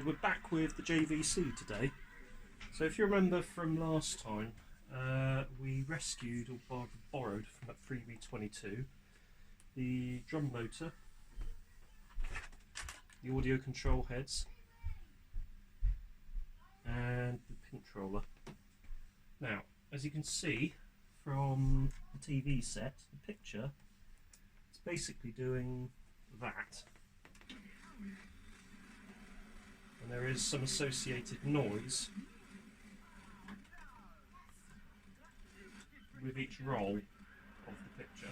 we're back with the JVC today. So if you remember from last time, we rescued or borrowed from that 3V22 the drum motor, the audio control heads and the pinch roller. Now, as you can see from the TV set, the picture, it's basically doing that. And there is some associated noise with each roll of the picture.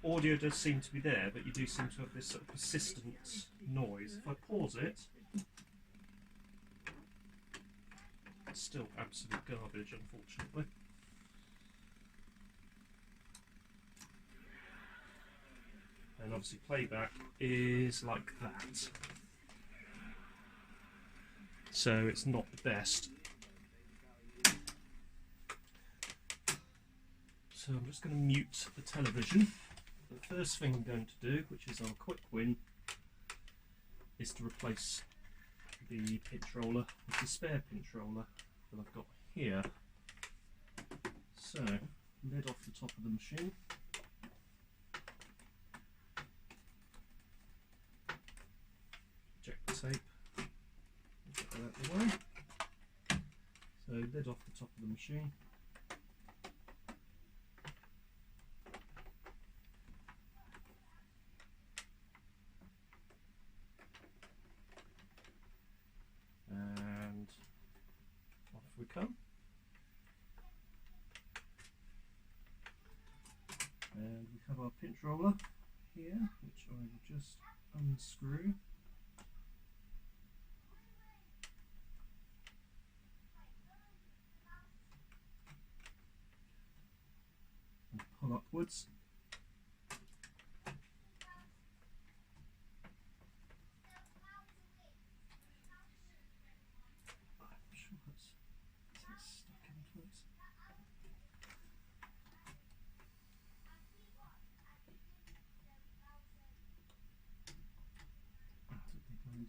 Audio does seem to be there, but you do seem to have this sort of persistent noise. If I pause it, it's still absolute garbage, unfortunately. And obviously playback is like that. So it's not the best. So I'm just going to mute the television. The first thing I'm going to do, which is our quick win, is to replace the pinch roller with the spare pinch roller that I've got here. So, lid off the top of the machine. Eject the tape. Get that out of the way. So, lid off the top of the machine. And off we come. And we have our pinch roller here, which I will just unscrew. And pull upwards.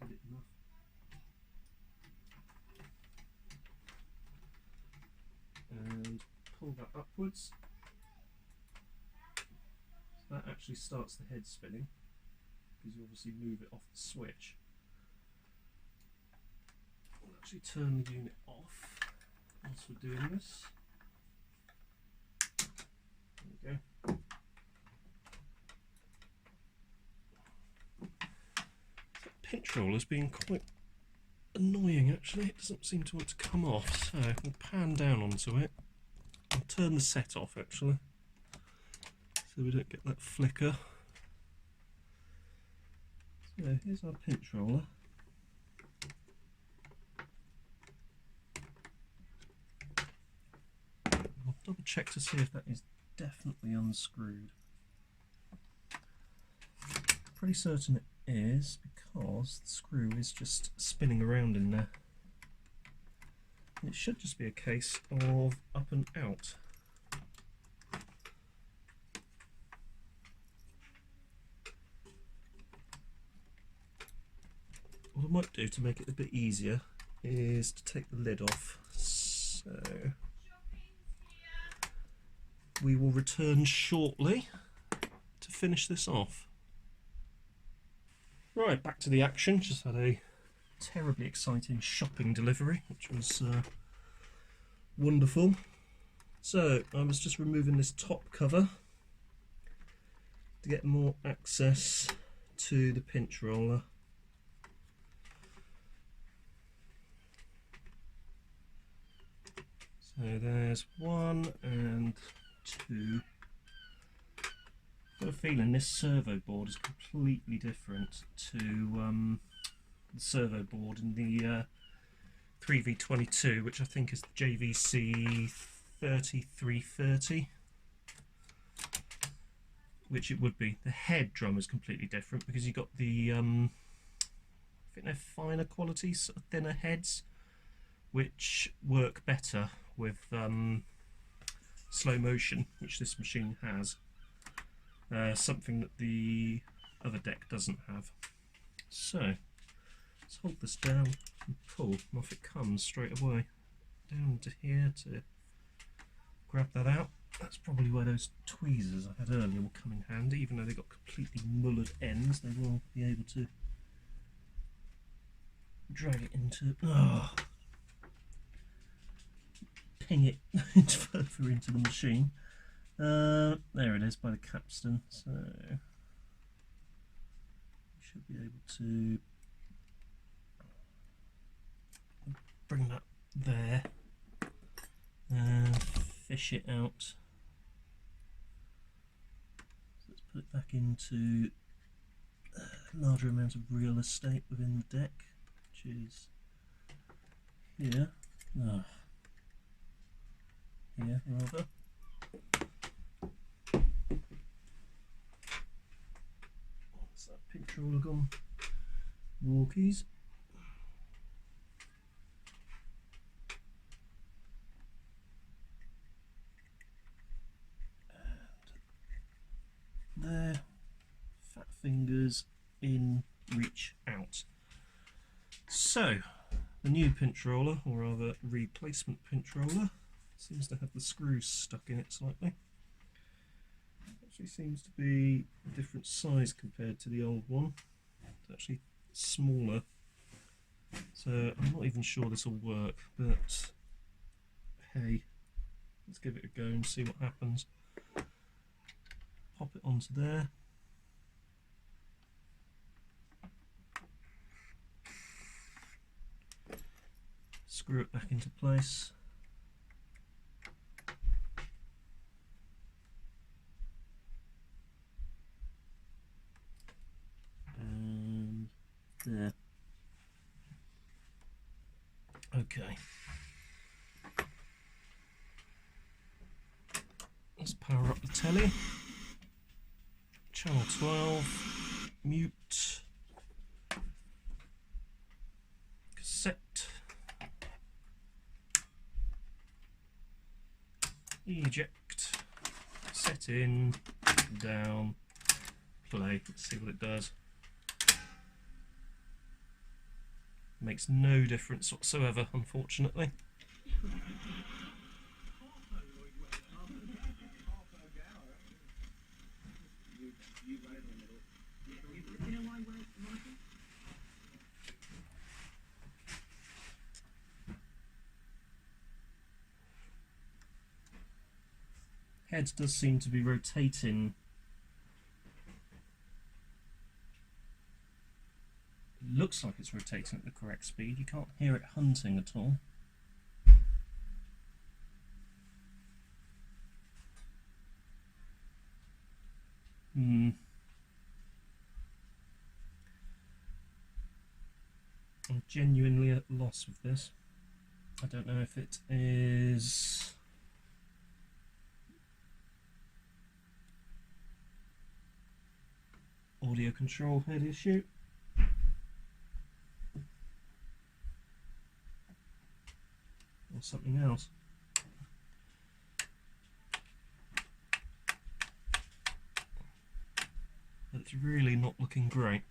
Did it enough. And pull that upwards. So that actually starts the head spinning, because you obviously move it off the switch. I'll actually turn the unit off whilst we're doing this. There we go. Pinch roller's being quite annoying actually. It doesn't seem to want to come off, so we'll pan down onto it. I'll turn the set off actually, so we don't get that flicker. So here's our pinch roller. I'll double check to see if that is definitely unscrewed. Pretty certain it is, because the screw is just spinning around in there. And it should just be a case of up and out. What I might do to make it a bit easier is to take the lid off. So we will return shortly to finish this off. Right, back to the action. Just had a terribly exciting shopping delivery, which was wonderful. So I was just removing this top cover to get more access to the pinch roller. So there's 1 and 2. I've got a feeling this servo board is completely different to the servo board in the 3V22, which I think is the JVC HR3660EK, which it would be. The head drum is completely different because you've got the, I think they're finer quality, sort of thinner heads, which work better with slow motion, which this machine has. Something that the other deck doesn't have. So let's hold this down and pull, and off it comes straight away. Down to here to grab that out. That's probably where those tweezers I had earlier will come in handy. Even though they've got completely mullered ends, they will be able to drag it into, ping it further into the machine. There it is by the capstan, so you should be able to bring that there and fish it out. So let's put it back into a larger amount of real estate within the deck, which is here. Here rather. What's that pinch roller gone? Walkies. And there. Fat fingers in, reach out. So the new pinch roller, or rather replacement pinch roller, seems to have the screws stuck in it slightly. Actually seems to be a different size compared to the old one. It's actually smaller, so I'm not even sure this will work, but hey, let's give it a go and see what happens. Pop it onto there. Screw it back into place. And there. Okay. Let's power up the telly. Channel 12, mute, cassette, eject, set in, down, play. Let's see what it does. Makes no difference whatsoever, unfortunately. Head does seem to be rotating. It looks like it's rotating at the correct speed. You can't hear it hunting at all. I'm genuinely at a loss with this. I don't know if it is audio control head issue, or something else. But it's really not looking great.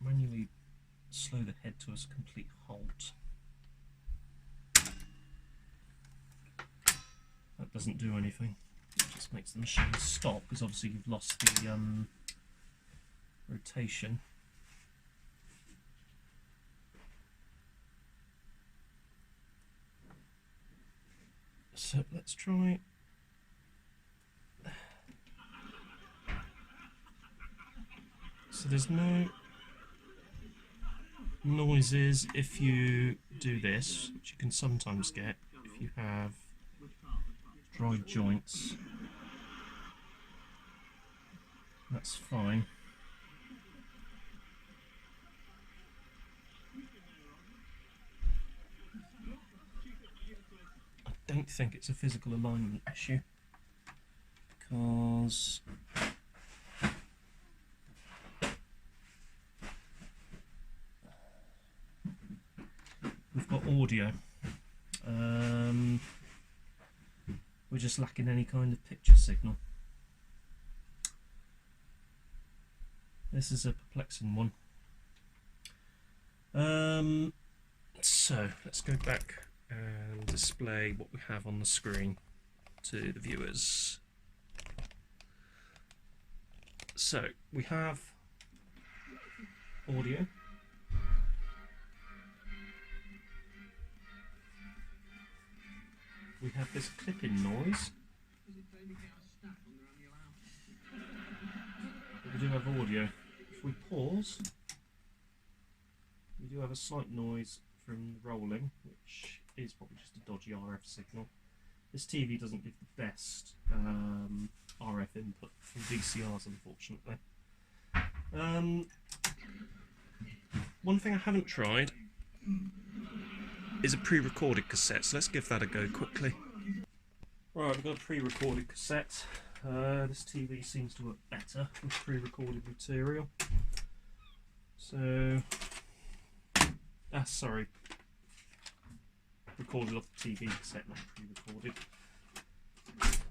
Manually slow the head to a complete halt. That doesn't do anything. It just makes the machine stop, because obviously you've lost the rotation. So let's try. So there's no noises if you do this, which you can sometimes get if you have dry joints. That's fine. I don't think it's a physical alignment issue, because audio. We're just lacking any kind of picture signal. This is a perplexing one. So let's go back and display what we have on the screen to the viewers. So we have audio. We have this clipping noise. We do have audio. If we pause, we do have a slight noise from rolling, which is probably just a dodgy RF signal. This TV doesn't give the best RF input from VCRs, unfortunately. One thing I haven't tried is a pre-recorded cassette, so let's give that a go quickly. Right, we've got a pre-recorded cassette. This TV seems to work better with pre-recorded material. So, sorry, recorded off the TV cassette, not pre-recorded.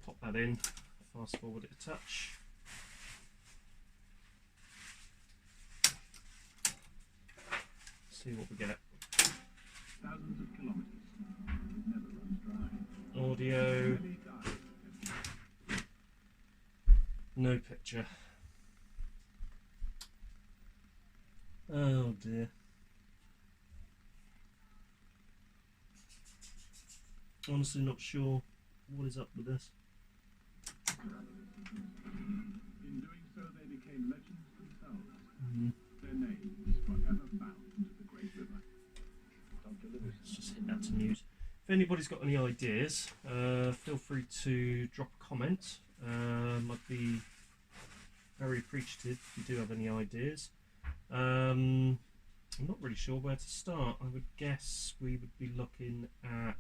Pop that in, fast forward it a touch. See what we get. Thousands of kilometers. Never runs dry. Audio. No picture. Oh dear. Honestly not sure what is up with this. In doing so, they became legends themselves. Their names forever bound to the great river. Let's just hit that to mute. If anybody's got any ideas, feel free to drop a comment. I'd be very appreciative if you do have any ideas. I'm not really sure where to start. I would guess we would be looking at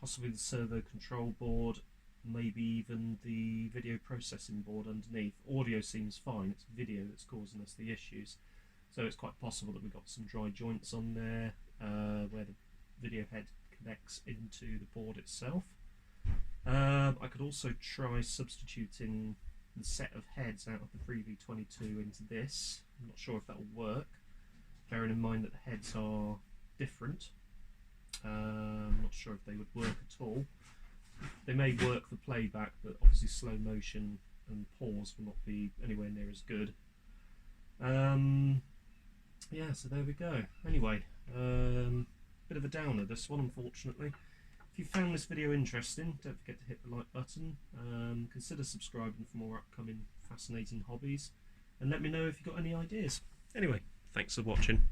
possibly the servo control board, maybe even the video processing board underneath. Audio seems fine, it's video that's causing us the issues. So it's quite possible that we've got some dry joints on there where the video head connects into the board itself. I could also try substituting the set of heads out of the 3V22 into this. I'm not sure if that will work, bearing in mind that the heads are different. I'm not sure if they would work at all. They may work for playback, but obviously slow motion and pause will not be anywhere near as good. Yeah, so there we go. Anyway, bit of a downer this one, unfortunately. If you found this video interesting, don't forget to hit the like button. Consider subscribing for more upcoming fascinating hobbies, and let me know if you've got any ideas. Anyway, thanks for watching.